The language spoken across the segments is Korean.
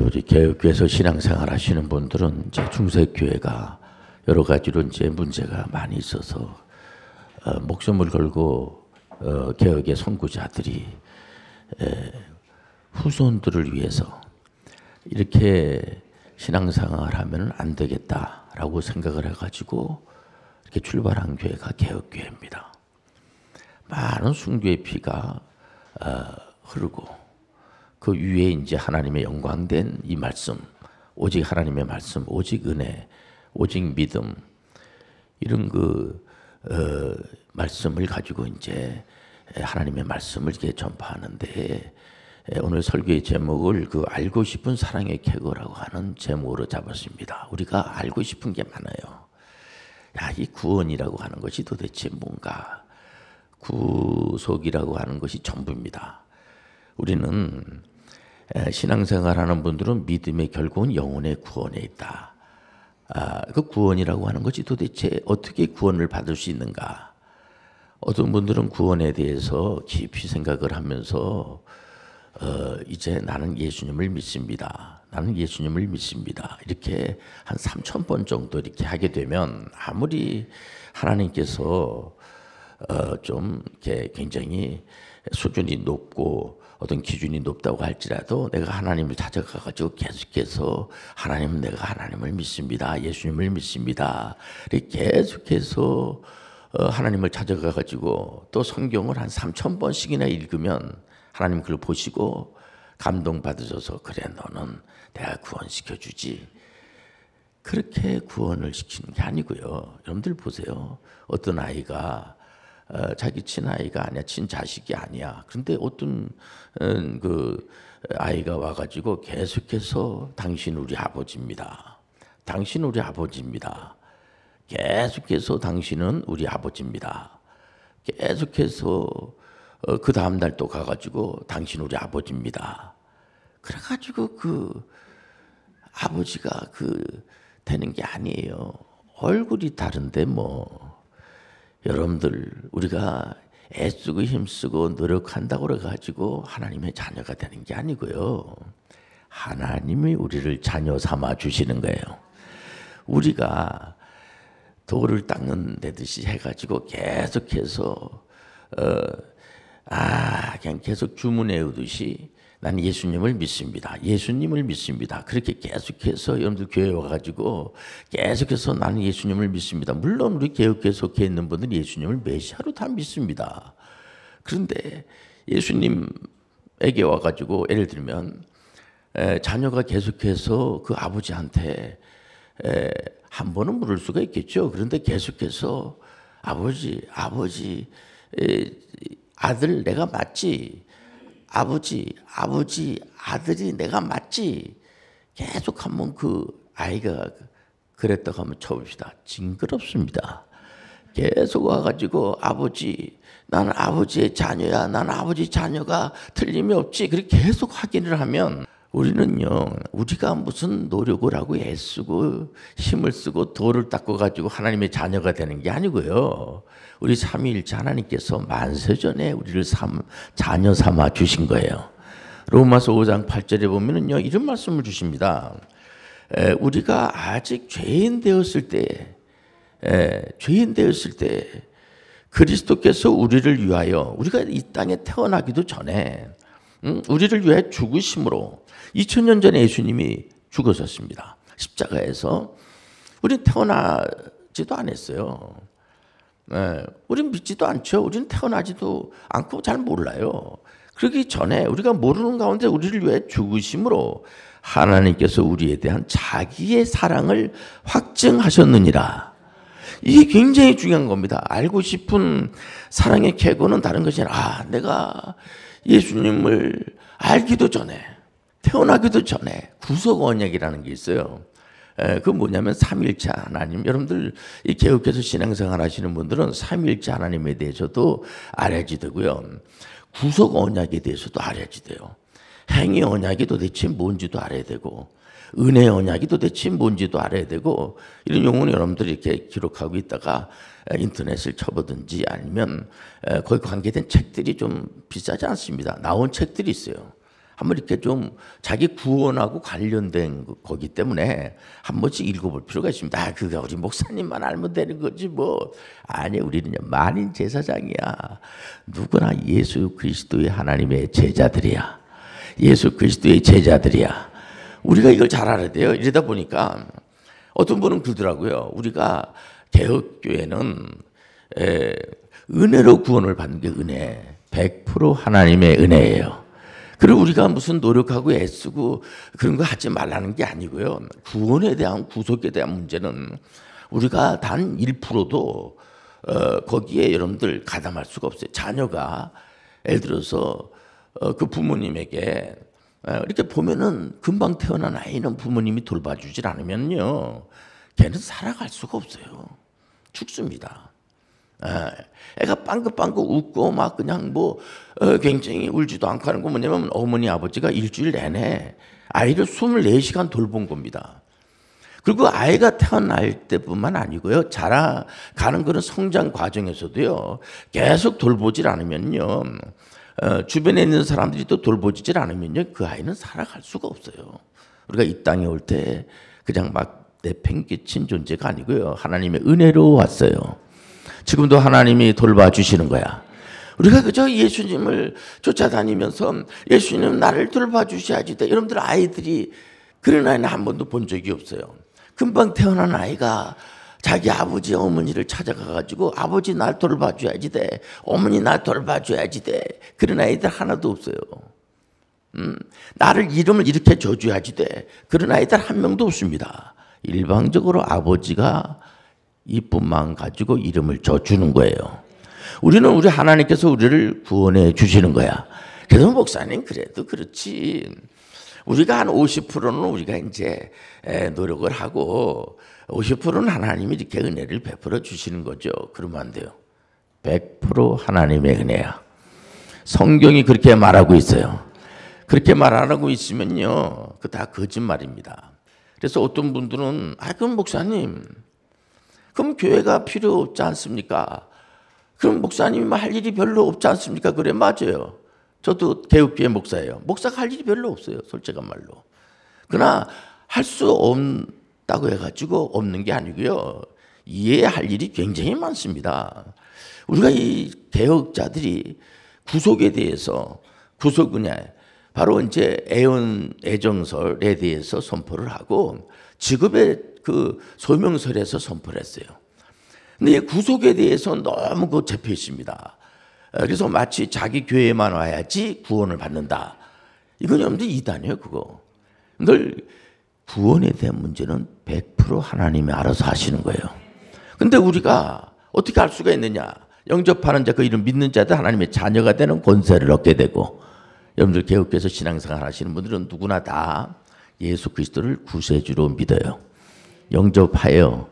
우리 개혁교회에서 신앙생활 하시는 분들은 이제 중세교회가 여러 가지로 이제 문제가 많이 있어서 목숨을 걸고 개혁의 선구자들이 후손들을 위해서 이렇게 신앙생활 하면 안 되겠다라고 생각을 해가지고 이렇게 출발한 교회가 개혁교회입니다. 많은 순교의 피가 흐르고 그 위에 이제 하나님의 영광된 이 말씀, 오직 하나님의 말씀, 오직 은혜, 오직 믿음, 이런 말씀을 가지고 이제 하나님의 말씀을 이렇게 전파하는데, 오늘 설교의 제목을 알고 싶은 사랑의 캐거라고 하는 제목으로 잡았습니다. 우리가 알고 싶은 게 많아요. 이 구원이라고 하는 것이 도대체 뭔가, 구속이라고 하는 것이 전부입니다. 우리는 신앙생활하는 분들은 믿음의 결국은 영혼의 구원에 있다. 그 구원이라고 하는 것이 도대체 어떻게 구원을 받을 수 있는가? 어떤 분들은 구원에 대해서 깊이 생각을 하면서 이제 나는 예수님을 믿습니다. 나는 예수님을 믿습니다. 이렇게 한 3,000번 정도 이렇게 하게 되면 아무리 하나님께서 좀 이렇게 굉장히 수준이 높고 어떤 기준이 높다고 할지라도 내가 하나님을 찾아가가지고 계속해서 하나님은 내가 하나님을 믿습니다. 예수님을 믿습니다. 이렇게 계속해서 하나님을 찾아가가지고 또 성경을 한 3,000번씩이나 읽으면 하나님 그걸 보시고 감동받으셔서 그래 너는 내가 구원시켜주지. 그렇게 구원을 시키는 게 아니고요. 여러분들 보세요. 어떤 아이가 자기 친아이가 아니야, 친자식이 아니야. 그런데 어떤 아이가 와가지고 계속해서 당신 우리 아버지입니다. 당신 우리 아버지입니다. 계속해서 당신은 우리 아버지입니다. 계속해서 그 다음 날 또 가가지고 당신 우리 아버지입니다. 그래가지고 아버지가 되는 게 아니에요. 얼굴이 다른데 뭐. 여러분들 우리가 애쓰고 힘쓰고 노력한다고 그래가지고 하나님의 자녀가 되는 게 아니고요. 하나님이 우리를 자녀 삼아 주시는 거예요. 우리가 돌을 닦는 데듯이 해가지고 계속해서 그냥 계속 주문해 오듯이 나는 예수님을 믿습니다. 예수님을 믿습니다. 그렇게 계속해서 여러분들 교회에 와가지고 계속해서 나는 예수님을 믿습니다. 물론 우리 개혁교회 속해 있는 분들은 예수님을 메시아로 다 믿습니다. 그런데 예수님에게 와가지고 예를 들면 자녀가 계속해서 그 아버지한테 한 번은 물을 수가 있겠죠. 그런데 계속해서 아버지 아들 내가 맞지? 아버지 아들이 내가 맞지? 계속 한번 아이가 그랬다고 한번 쳐봅시다. 징그럽습니다. 계속 와가지고 아버지 나는 아버지의 자녀야. 나는 아버지 자녀가 틀림이 없지. 그렇게 계속 확인을 하면 우리는요, 우리가 무슨 노력을 하고 애쓰고 힘을 쓰고 돌을 닦고 가지고 하나님의 자녀가 되는 게 아니고요. 우리 삼위일체 하나님께서 만세전에 우리를 자녀 삼아 주신 거예요. 로마서 5장 8절에 보면은요, 이런 말씀을 주십니다. 우리가 아직 죄인 되었을 때 그리스도께서 우리를 위하여, 우리가 이 땅에 태어나기도 전에 우리를 위하여 죽으심으로 2000년 전에 예수님이 죽으셨습니다. 십자가에서. 우리는 태어나지도 않았어요. 우리는 믿지도 않죠. 우리는 태어나지도 않고 잘 몰라요. 그러기 전에 우리가 모르는 가운데 우리를 위해 죽으심으로 하나님께서 우리에 대한 자기의 사랑을 확증하셨느니라. 이게 굉장히 중요한 겁니다. 알고 싶은 사랑의 계보는 다른 것이 아니라 내가 예수님을 알기도 전에, 태어나기도 전에 구속 언약이라는 게 있어요. 그 뭐냐면 삼위일체 하나님. 여러분들 이 개혁해서 신앙생활 하시는 분들은 삼위일체 하나님에 대해서도 알아야지 되고요. 구속 언약에 대해서도 알아야지 돼요. 행위 언약이 도대체 뭔지도 알아야 되고, 은혜 언약이 도대체 뭔지도 알아야 되고, 이런 용어는 여러분들이 이렇게 기록하고 있다가 인터넷을 쳐보든지 아니면 거기 관계된 책들이 좀 비싸지 않습니다. 나온 책들이 있어요. 한번 이렇게 좀 자기 구원하고 관련된 거기 때문에 한 번씩 읽어볼 필요가 있습니다. 아, 그거 우리 목사님만 알면 되는 거지 뭐. 아니, 우리는요 만인 제사장이야. 누구나 예수 그리스도의 하나님의 제자들이야. 예수 그리스도의 제자들이야. 우리가 이걸 잘 알아야 돼요. 이러다 보니까 어떤 분은 그러더라고요. 우리가 개혁교회는 은혜로 구원을 받는 게 은혜, 100% 하나님의 은혜예요. 그리고 우리가 무슨 노력하고 애쓰고 그런 거 하지 말라는 게 아니고요. 구원에 대한, 구속에 대한 문제는 우리가 단 1%도 거기에 여러분들 가담할 수가 없어요. 자녀가 예를 들어서 그 부모님에게 이렇게 보면은 금방 태어난 아이는 부모님이 돌봐주질 않으면요, 걔는 살아갈 수가 없어요. 죽습니다. 애가 빵긋빵긋 웃고 막 그냥 뭐 굉장히 울지도 않고 하는 거 뭐냐면 어머니 아버지가 일주일 내내 아이를 24시간 돌본 겁니다. 그리고 아이가 태어날 때뿐만 아니고요, 자라가는 그런 성장 과정에서도요 계속 돌보질 않으면요, 주변에 있는 사람들이 또 돌보질 않으면요 그 아이는 살아갈 수가 없어요. 우리가 이 땅에 올 때 그냥 막 내팽개친 존재가 아니고요, 하나님의 은혜로 왔어요. 지금도 하나님이 돌봐주시는 거야. 우리가 그저 예수님을 쫓아다니면서 예수님 나를 돌봐주셔야지 돼. 여러분들 아이들이 그런 아이는 한 번도 본 적이 없어요. 금방 태어난 아이가 자기 아버지 어머니를 찾아가가지고 아버지 날 돌봐줘야지 돼. 어머니 날 돌봐줘야지 돼. 그런 아이들 하나도 없어요. 나를 이름을 이렇게 줘줘야지 돼. 그런 아이들 한 명도 없습니다. 일방적으로 아버지가 이쁜 마음 가지고 이름을 줘주는 거예요. 우리는 우리 하나님께서 우리를 구원해 주시는 거야. 그래서 목사님 그래도 그렇지. 우리가 한 50%는 우리가 이제 노력을 하고 50%는 하나님이 이렇게 은혜를 베풀어 주시는 거죠. 그러면 안 돼요. 100% 하나님의 은혜야. 성경이 그렇게 말하고 있어요. 그렇게 말 안 하고 있으면요, 그 다 거짓말입니다. 그래서 어떤 분들은 그럼 목사님, 그럼 교회가 필요 없지 않습니까? 그럼 목사님이 할 일이 별로 없지 않습니까? 그래, 맞아요. 저도 개혁교회 목사예요. 목사가 할 일이 별로 없어요, 솔직한 말로. 그러나 할 수 없다고 해가지고 없는 게 아니고요, 이해할 일이 굉장히 많습니다. 우리가 이 개혁자들이 구속에 대해서, 구속 분야, 바로 이제 애정설에 대해서 선포를 하고 직업의 그 소명설에서 선포를 했어요. 근데 구속에 대해서 너무 그 잡혀 있습니다. 그래서 마치 자기 교회에만 와야지 구원을 받는다. 이건 여러분들 이단이에요, 그거. 늘 구원에 대한 문제는 100% 하나님이 알아서 하시는 거예요. 근데 우리가 어떻게 알 수가 있느냐? 영접하는 자, 그 이름 믿는 자들 하나님의 자녀가 되는 권세를 얻게 되고, 여러분들 개혁교회에서 신앙생활 하시는 분들은 누구나 다 예수 그리스도를 구세주로 믿어요. 영접하여.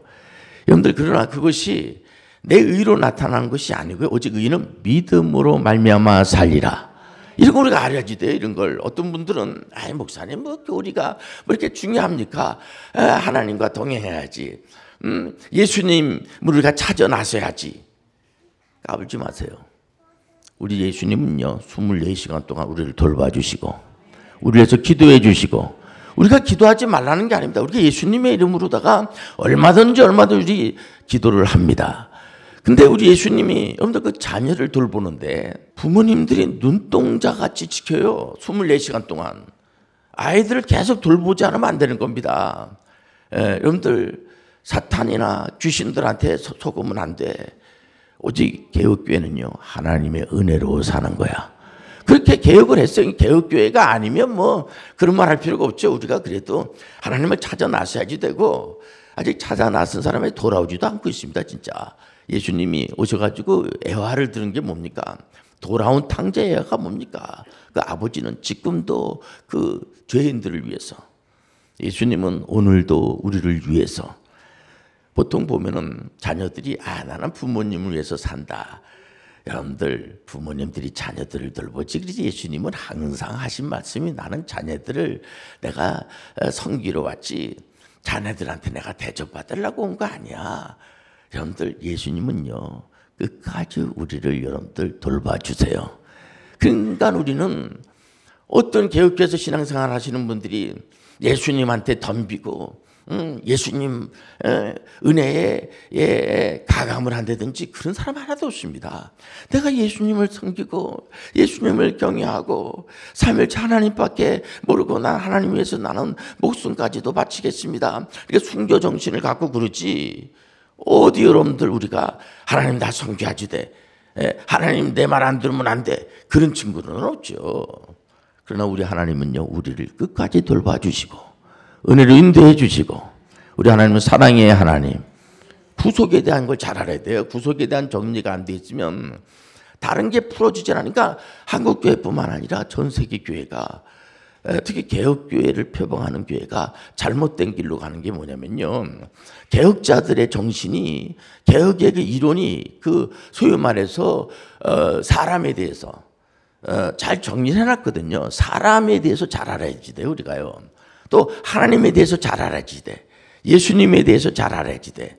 여러분들 그러나 그것이 내 의로 나타나는 것이 아니고요, 오직 의는 믿음으로 말미암아 살리라. 이런 걸 우리가 알아야지 돼요. 이런 걸. 어떤 분들은 목사님 뭐 우리가 뭐 이렇게 중요합니까? 하나님과 동행해야지. 예수님을 우리가 찾아 나서야지. 까불지 마세요. 우리 예수님은요 24시간 동안 우리를 돌봐주시고 우리를 위해서 기도해 주시고, 우리가 기도하지 말라는 게 아닙니다. 우리가 예수님의 이름으로다가 얼마든지 우리 기도를 합니다. 근데 우리 예수님이 여러분들 그 자녀를 돌보는데 부모님들이 눈동자같이 지켜요. 24시간 동안. 아이들을 계속 돌보지 않으면 안 되는 겁니다. 여러분들 사탄이나 귀신들한테 속으면 안 돼. 오직 개혁교회는요 하나님의 은혜로 사는 거야. 그렇게 개혁을 했어요. 개혁교회가 아니면 뭐 그런 말 할 필요가 없죠. 우리가 그래도 하나님을 찾아 나서야지 되고, 아직 찾아 나선 사람이 돌아오지도 않고 있습니다. 진짜 예수님이 오셔가지고 애화를 들은 게 뭡니까? 돌아온 탕자 애화가 뭡니까? 그 아버지는 지금도 그 죄인들을 위해서, 예수님은 오늘도 우리를 위해서. 보통 보면은 자녀들이 나는 부모님을 위해서 산다. 여러분들 부모님들이 자녀들을 돌보지, 그래서 예수님은 항상 하신 말씀이 나는 자녀들을 내가 섬기러 왔지 자녀들한테 내가 대접받으려고 온 거 아니야. 여러분들 예수님은요 끝까지 우리를 여러분들 돌봐주세요. 그러니까 우리는 어떤 개혁교회에서 신앙생활 하시는 분들이 예수님한테 덤비고 예수님 은혜에 가감을 한다든지 그런 사람 하나도 없습니다. 내가 예수님을 섬기고 예수님을 경외하고 삼일째 하나님밖에 모르고 난 하나님 위해서 나는 목숨까지도 바치겠습니다. 이렇게 순교 정신을 갖고 그러지. 어디 여러분들 우리가 하나님 나 섬겨야지 돼. 하나님 내 말 안 들으면 안 돼. 그런 친구는 없죠. 그러나 우리 하나님은요, 우리를 끝까지 돌봐주시고 은혜로 인도해 주시고, 우리 하나님은 사랑의 하나님. 구속에 대한 걸 잘 알아야 돼요. 구속에 대한 정리가 안 돼 있으면 다른 게 풀어지지 않으니까 한국교회뿐만 아니라 전 세계 교회가, 특히 개혁교회를 표방하는 교회가 잘못된 길로 가는 게 뭐냐면요, 개혁자들의 정신이, 개혁의 그 이론이 그 소위 말해서 사람에 대해서 잘 정리를 해놨거든요. 사람에 대해서 잘 알아야지 돼요, 우리가요. 또 하나님에 대해서 잘 알아야지 돼. 예수님에 대해서 잘 알아야지 돼.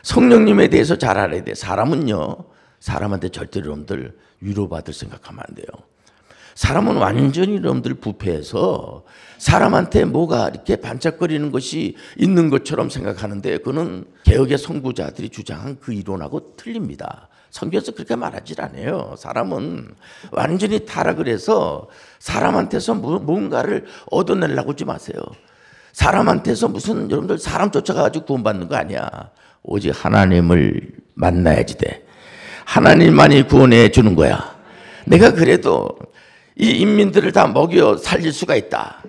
성령님에 대해서 잘 알아야 돼. 사람은요, 사람한테 절대로 여러분들 위로받을 생각하면 안 돼요. 사람은 완전히 여러분들 부패해서 사람한테 뭐가 이렇게 반짝거리는 것이 있는 것처럼 생각하는데, 그거는 개혁의 선구자들이 주장한 그 이론하고 틀립니다. 성경에서 그렇게 말하지 않아요. 사람은 완전히 타락을 해서 사람한테서 뭔가를 얻어내려고 하지 마세요. 사람한테서 무슨 여러분들 사람 쫓아가지고 구원받는 거 아니야. 오직 하나님을 만나야지 돼. 하나님만이 구원해 주는 거야. 내가 그래도 이 인민들을 다 먹여 살릴 수가 있다.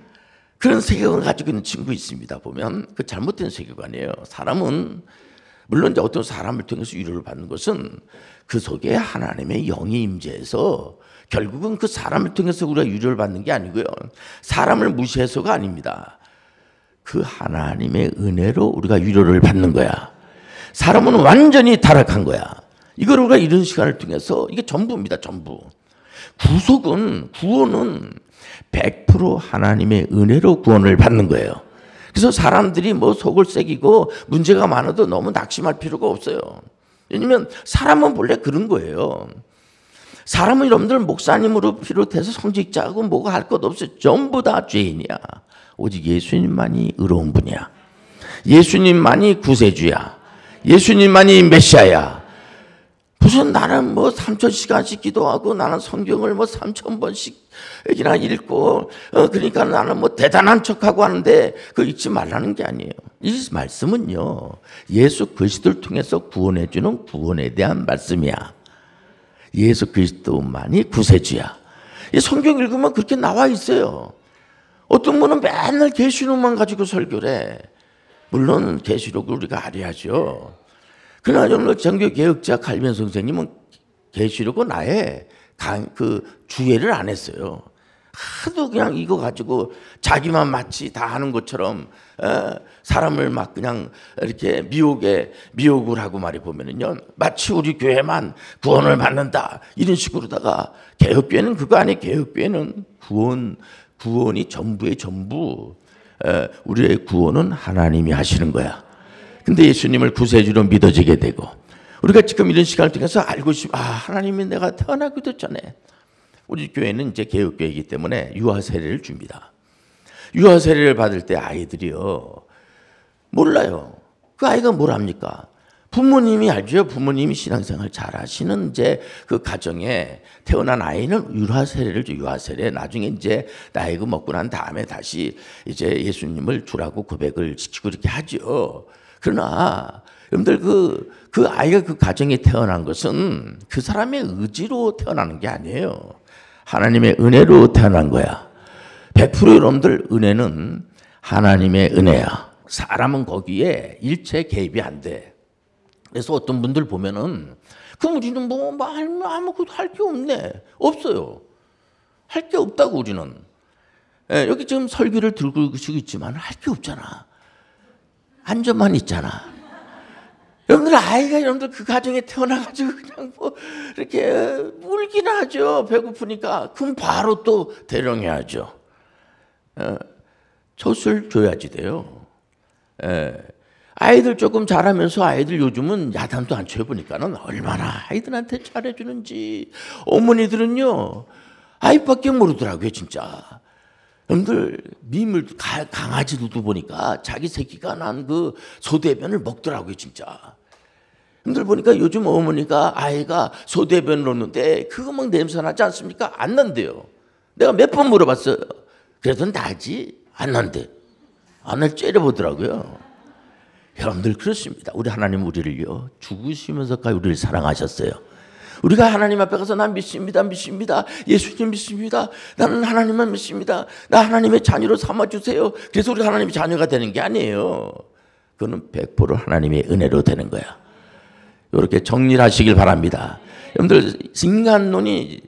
그런 세계관을 가지고 있는 친구 있습니다. 보면 그 잘못된 세계관이에요. 사람은 물론 이제 어떤 사람을 통해서 위로를 받는 것은 그 속에 하나님의 영이 임재해서 결국은 그 사람을 통해서 우리가 위로를 받는 게 아니고요, 사람을 무시해서가 아닙니다. 그 하나님의 은혜로 우리가 위로를 받는 거야. 사람은 완전히 타락한 거야. 이걸 우리가 이런 시간을 통해서, 이게 전부입니다. 전부. 구원은 100% 하나님의 은혜로 구원을 받는 거예요. 그래서 사람들이 뭐 속을 새기고 문제가 많아도 너무 낙심할 필요가 없어요. 왜냐면 사람은 원래 그런 거예요. 사람은 여러분들 목사님으로 비롯해서 성직자하고 뭐가 할 것 없어요. 전부 다 죄인이야. 오직 예수님만이 의로운 분이야. 예수님만이 구세주야. 예수님만이 메시아야. 무슨 나는 뭐 3,000시간씩 기도하고 나는 성경을 뭐 3,000번씩이나 읽고 그러니까 나는 뭐 대단한 척하고 하는데 그거 잊지 말라는 게 아니에요. 이 말씀은요, 예수 그리스도를 통해서 구원해주는 구원에 대한 말씀이야. 예수 그리스도만이 구세주야. 이 성경 읽으면 그렇게 나와 있어요. 어떤 분은 맨날 계시록만 가지고 설교를 해. 물론 계시록을 우리가 알아야죠. 그러나 정말 정교개혁자 칼빈 선생님은 계시록은 아예 그 주의를 안 했어요. 하도 그냥 이거 가지고 자기만 마치 다 하는 것처럼 사람을 막 그냥 이렇게 미혹을 하고 말해 보면은요, 마치 우리 교회만 구원을 받는다 이런 식으로다가, 개혁교회는 그거 아니에요. 개혁교회는 구원이 전부의 전부. 우리의 구원은 하나님이 하시는 거야. 근데 예수님을 구세주로 믿어지게 되고, 우리가 지금 이런 시간을 통해서 알고 하나님이 내가 태어나기도 전에, 우리 교회는 이제 개혁교회이기 때문에 유아 세례를 줍니다. 유아 세례를 받을 때 아이들이요, 몰라요. 그 아이가 뭘 합니까? 부모님이 알죠. 부모님이 신앙생활 잘 하시는 이제 그 가정에 태어난 아이는 유아 세례를 줘. 유아 세례. 나중에 이제 나이가 먹고 난 다음에 다시 이제 예수님을 주라고 고백을 시키고 이렇게 하죠. 그러나 여러분들 그 아이가 그 가정에 태어난 것은 그 사람의 의지로 태어나는 게 아니에요. 하나님의 은혜로 태어난 거야. 100% 여러분들 은혜는 하나님의 은혜야. 사람은 거기에 일체 개입이 안 돼. 그래서 어떤 분들 보면은 그럼 우리는 아무것도 할 게 없네. 없어요. 할 게 없다고 우리는. 여기 지금 설교를 들고 있지만 할 게 없잖아. 앉아만 있잖아. 여러분들 그 가정에 태어나가지고 그냥 뭐 이렇게 울긴 하죠. 배고프니까. 그럼 바로 또 대령해야죠. 젖을 줘야지 돼요. 아이들 조금 자라면서 아이들 요즘은 야단도 안 쳐보니까는 얼마나 아이들한테 잘해주는지. 어머니들은요, 아이밖에 모르더라고요, 진짜. 여러분들 미물 강아지들도 보니까 자기 새끼가 난 그 소대변을 먹더라고요, 진짜. 여러분들 보니까 요즘 어머니가 아이가 소대변을 넣는데 그거 막 냄새 나지 않습니까? 안 난대요. 내가 몇 번 물어봤어요. 그래도 나지? 안 난대. 안 날 째려보더라고요. 여러분들 그렇습니다. 우리 하나님 우리를요 죽으시면서까지 우리를 사랑하셨어요. 우리가 하나님 앞에 가서 난 믿습니다, 믿습니다, 예수님 믿습니다, 나는 하나님만 믿습니다, 나 하나님의 자녀로 삼아주세요. 그래서 우리가 하나님의 자녀가 되는 게 아니에요. 그거는 100% 하나님의 은혜로 되는 거야. 이렇게 정리를 하시길 바랍니다. 여러분들 인간론이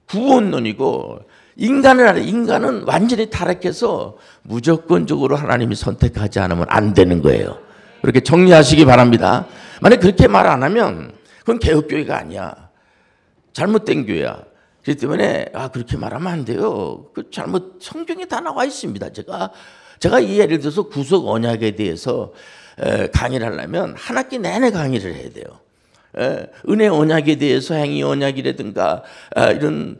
구원론이고 인간은 완전히 타락해서 무조건적으로 하나님이 선택하지 않으면 안 되는 거예요. 그렇게 정리하시기 바랍니다. 만약 그렇게 말 안 하면 그건 개혁교회가 아니야. 잘못된 교회야. 그렇기 때문에 그렇게 말하면 안 돼요. 그 잘못 성경에 다 나와 있습니다. 제가 이 예를 들어서 구속 언약에 대해서 강의를 하려면 한 학기 내내 강의를 해야 돼요. 은혜 언약에 대해서 행위 언약이라든가 이런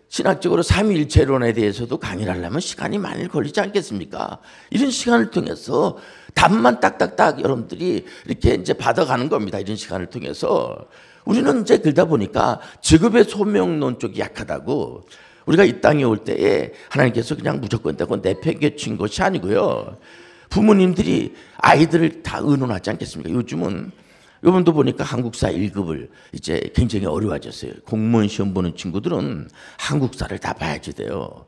신학적으로 삼위일체론에 대해서도 강의를 하려면 시간이 많이 걸리지 않겠습니까? 이런 시간을 통해서 답만 딱딱딱 여러분들이 이렇게 이제 받아가는 겁니다. 이런 시간을 통해서 우리는 이제 그러다 보니까 직업의 소명론 쪽이 약하다고. 우리가 이 땅에 올 때에 하나님께서 그냥 무조건 되고 내팽개친 것이 아니고요. 부모님들이 아이들을 다 의논하지 않겠습니까? 요즘은 여러분도 보니까 한국사 1급을 이제 굉장히 어려워졌어요. 공무원 시험 보는 친구들은 한국사를 다 봐야지 돼요.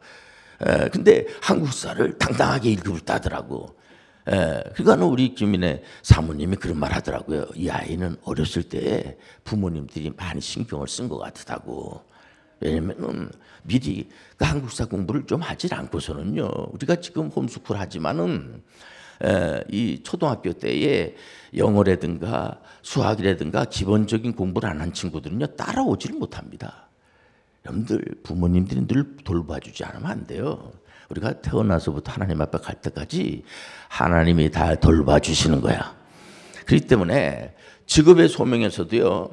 근데 한국사를 당당하게 1급을 따더라고. 그러니까 우리 김인혜 사모님이 그런 말 하더라고요. 이 아이는 어렸을 때 부모님들이 많이 신경을 쓴 것 같다고. 왜냐면은 미리 그 한국사 공부를 좀 하질 않고서는요. 우리가 지금 홈스쿨 하지만은 이 초등학교 때에 영어라든가 수학이라든가 기본적인 공부를 안 한 친구들은요 따라오지를 못합니다. 여러분들 부모님들이 늘 돌봐주지 않으면 안 돼요. 우리가 태어나서부터 하나님 앞에 갈 때까지 하나님이 다 돌봐주시는 거야. 그렇기 때문에 직업의 소명에서도요.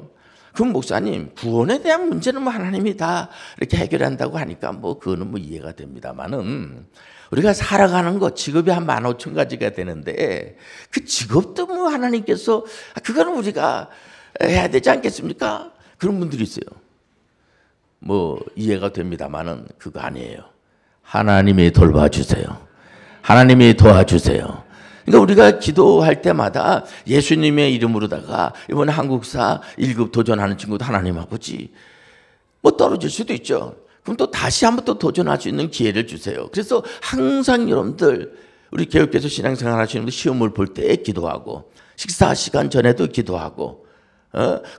그럼 목사님 구원에 대한 문제는 뭐 하나님이 다 이렇게 해결한다고 하니까 뭐 그거는 뭐 이해가 됩니다만은 우리가 살아가는 것 직업이 한 15,000가지가 되는데 그 직업도 뭐 하나님께서 그거는 우리가 해야 되지 않겠습니까? 그런 분들이 있어요. 뭐 이해가 됩니다만은 그거 아니에요. 하나님이 돌봐주세요. 하나님이 도와주세요. 그러니까 우리가 기도할 때마다 예수님의 이름으로다가 이번에 한국사 1급 도전하는 친구도 하나님 아버지 뭐 떨어질 수도 있죠. 그럼 또 다시 한번 또 도전할 수 있는 기회를 주세요. 그래서 항상 여러분들 우리 개혁교회에서 신앙생활 하시는 분들 시험을 볼 때 기도하고 식사 시간 전에도 기도하고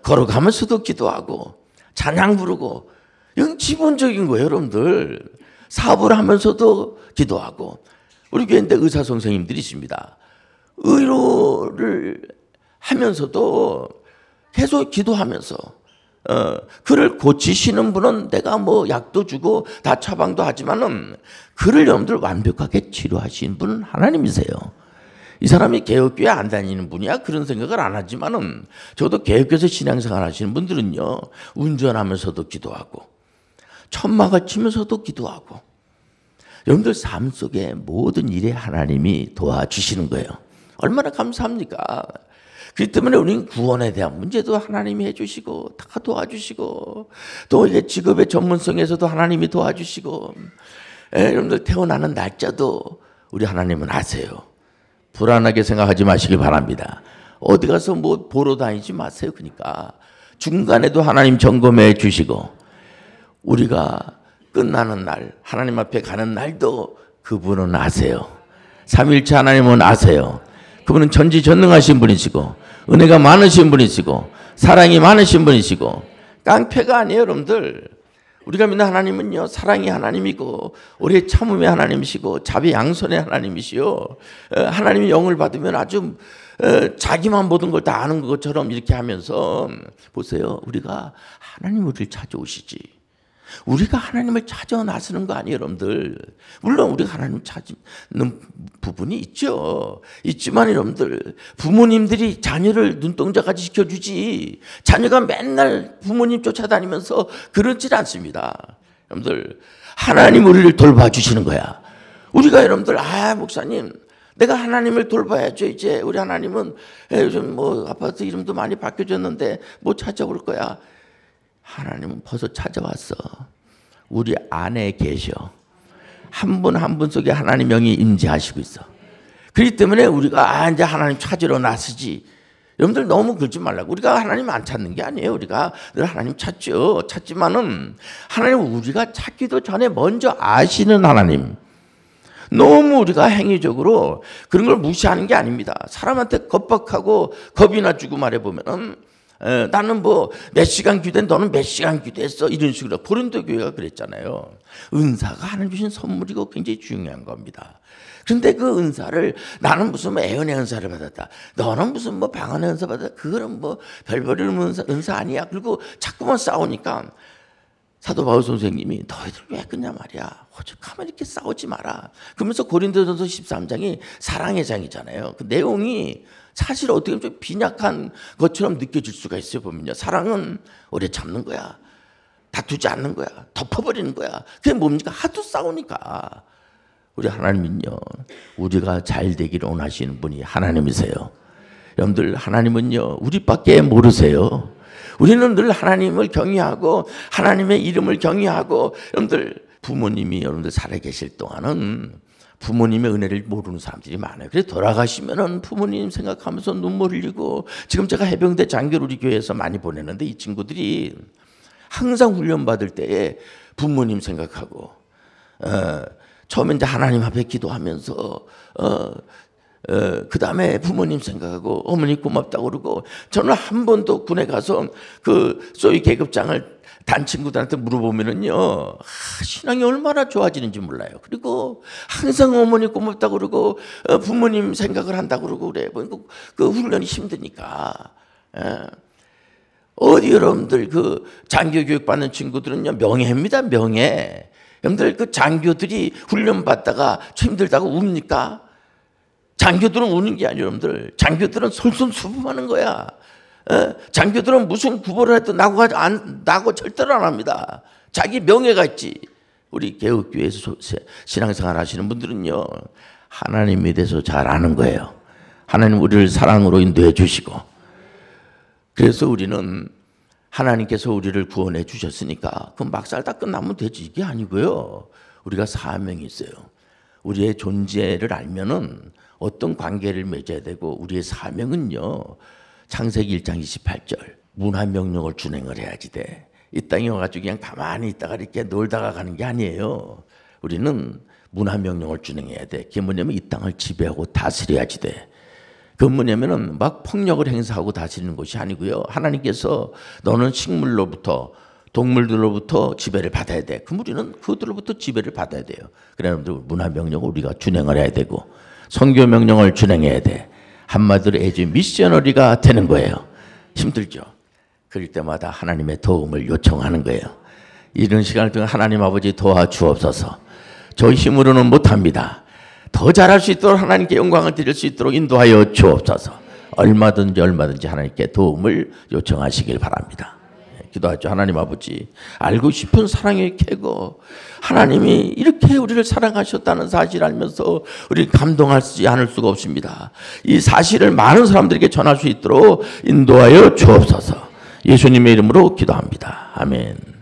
걸어가면서도 기도하고 찬양 부르고 이건 기본적인 거예요. 여러분들 사업을 하면서도 기도하고 우리 교회인데 의사 선생님들이 있습니다. 의료를 하면서도 계속 기도하면서 그를 고치시는 분은 내가 뭐 약도 주고 다 처방도 하지만은 그를 여러분들 완벽하게 치료하시는 분은 하나님이세요. 이 사람이 개혁교회 안 다니는 분이야 그런 생각을 안 하지만은 저도 개혁교회에서 신앙생활 하시는 분들은요 운전하면서도 기도하고 천막을 치면서도 기도하고 여러분들 삶 속에 모든 일에 하나님이 도와주시는 거예요. 얼마나 감사합니까? 그렇기 때문에 우리는 구원에 대한 문제도 하나님이 해주시고 다 도와주시고 또 이게 직업의 전문성에서도 하나님이 도와주시고 여러분들 태어나는 날짜도 우리 하나님은 아세요. 불안하게 생각하지 마시기 바랍니다. 어디 가서 뭐 보러 다니지 마세요. 그러니까 중간에도 하나님 점검해 주시고 우리가 끝나는 날 하나님 앞에 가는 날도 그분은 아세요. 삼위일체 하나님은 아세요. 그분은 전지전능하신 분이시고 은혜가 많으신 분이시고 사랑이 많으신 분이시고 깡패가 아니에요. 여러분들 우리가 믿는 하나님은요 사랑의 하나님이고 우리의 참음의 하나님이시고 자비 양선의 하나님이시요 하나님의 영을 받으면 아주 자기만 모든 걸 다 아는 것처럼 이렇게 하면서 보세요. 우리가 하나님 우리를 찾아오시지 우리가 하나님을 찾아 나서는 거 아니에요. 여러분들 물론 우리가 하나님을 찾는 부분이 있죠. 있지만 여러분들 부모님들이 자녀를 눈동자같이 지켜주지 자녀가 맨날 부모님 쫓아다니면서 그렇지 않습니다. 여러분들 하나님 우리를 돌봐주시는 거야. 우리가 여러분들 목사님 내가 하나님을 돌봐야죠. 이제 우리 하나님은 요즘 뭐 아파트 이름도 많이 바뀌어졌는데 뭐 찾아올 거야. 하나님은 벌써 찾아왔어. 우리 안에 계셔. 한 분 한 분 속에 하나님 영이 임재하시고 있어. 그렇기 때문에 우리가 이제 하나님 찾으러 나서지. 여러분들 너무 그러지 말라고. 우리가 하나님 안 찾는 게 아니에요. 우리가 늘 하나님 찾죠. 찾지만은 하나님 우리가 찾기도 전에 먼저 아시는 하나님. 너무 우리가 행위적으로 그런 걸 무시하는 게 아닙니다. 사람한테 겁박하고 겁이나 주고 말해보면은 나는 뭐 몇 시간 기도했는데 너는 몇 시간 기도했어 이런 식으로. 고린도 교회가 그랬잖아요. 은사가 하나님 주신 선물이고 굉장히 중요한 겁니다. 그런데 그 은사를 나는 무슨 뭐 애언의 은사를 받았다, 너는 무슨 뭐 방언의 은사 받았다, 그거는 뭐 별별이는 은사 아니야. 그리고 자꾸만 싸우니까 사도 바울 선생님이 너희들 왜 그냐 말이야. 오죽하면 이렇게 싸우지 마라. 그러면서 고린도전서 13장이 사랑의 장이잖아요. 그 내용이 사실 어떻게 보면 좀 빈약한 것처럼 느껴질 수가 있어요. 보면요, 사랑은 오래 참는 거야. 다투지 않는 거야. 덮어버리는 거야. 그게 뭡니까? 하도 싸우니까. 우리 하나님은요, 우리가 잘 되기를 원하시는 분이 하나님이세요. 여러분들 하나님은요 우리밖에 모르세요. 우리는 늘 하나님을 경외하고 하나님의 이름을 경외하고, 여러분들 부모님이 여러분들 살아계실 동안은 부모님의 은혜를 모르는 사람들이 많아요. 그래서 돌아가시면은 부모님 생각하면서 눈물 흘리고, 지금 제가 해병대 장교를 우리 교회에서 많이 보내는데 이 친구들이 항상 훈련 받을 때에 부모님 생각하고 처음에 이제 하나님 앞에 기도하면서 그 다음에 부모님 생각하고 어머니 고맙다고 그러고, 저는 한 번도 군에 가서 그 소위 계급장을 단 친구들한테 물어보면은요, 신앙이 얼마나 좋아지는지 몰라요. 그리고 항상 어머니 고맙다고 그러고 부모님 생각을 한다고 그러고 그래. 그 훈련이 힘드니까. 어디 여러분들 그 장교 교육 받는 친구들은요 명예입니다. 명예. 여러분들 그 장교들이 훈련 받다가 힘들다고 웁니까? 장교들은 우는 게 아니에요. 여러분들 장교들은 솔선수범하는 거야. 장교들은 무슨 구보를 해도 나고 절대로 안 합니다. 자기 명예가 있지. 우리 개혁교회에서 신앙생활 하시는 분들은요 하나님에 대해서 잘 아는 거예요. 하나님 우리를 사랑으로 인도해 주시고, 그래서 우리는 하나님께서 우리를 구원해 주셨으니까 그 막 살다 끝나면 되지, 이게 아니고요. 우리가 사명이 있어요. 우리의 존재를 알면은 어떤 관계를 맺어야 되고, 우리의 사명은요 창세기 1장 28절 문화명령을 준행을 해야지 돼. 이 땅에 와가지고 그냥 가만히 있다가 이렇게 놀다가 가는 게 아니에요. 우리는 문화명령을 준행해야 돼. 그게 뭐냐면 이 땅을 지배하고 다스려야지 돼. 그 뭐냐면은 막 폭력을 행사하고 다스리는 것이 아니고요. 하나님께서 너는 식물로부터 동물들로부터 지배를 받아야 돼. 그럼 우리는 그들로부터 지배를 받아야 돼요. 그래 여러분들 문화명령을 우리가 준행을 해야 되고 선교명령을 준행해야 돼. 한마디로 에즈 미셔너리가 되는 거예요. 힘들죠. 그럴 때마다 하나님의 도움을 요청하는 거예요. 이런 시간을 통해 하나님 아버지 도와주옵소서. 저 힘으로는 못합니다. 더 잘할 수 있도록 하나님께 영광을 드릴 수 있도록 인도하여 주옵소서. 얼마든지 하나님께 도움을 요청하시길 바랍니다. 기도하죠. 하나님 아버지, 알고 싶은 사랑의 캐고 하나님이 이렇게 우리를 사랑하셨다는 사실을 알면서 우리 감동하지 않을 수가 없습니다. 이 사실을 많은 사람들에게 전할 수 있도록 인도하여 주옵소서. 예수님의 이름으로 기도합니다. 아멘.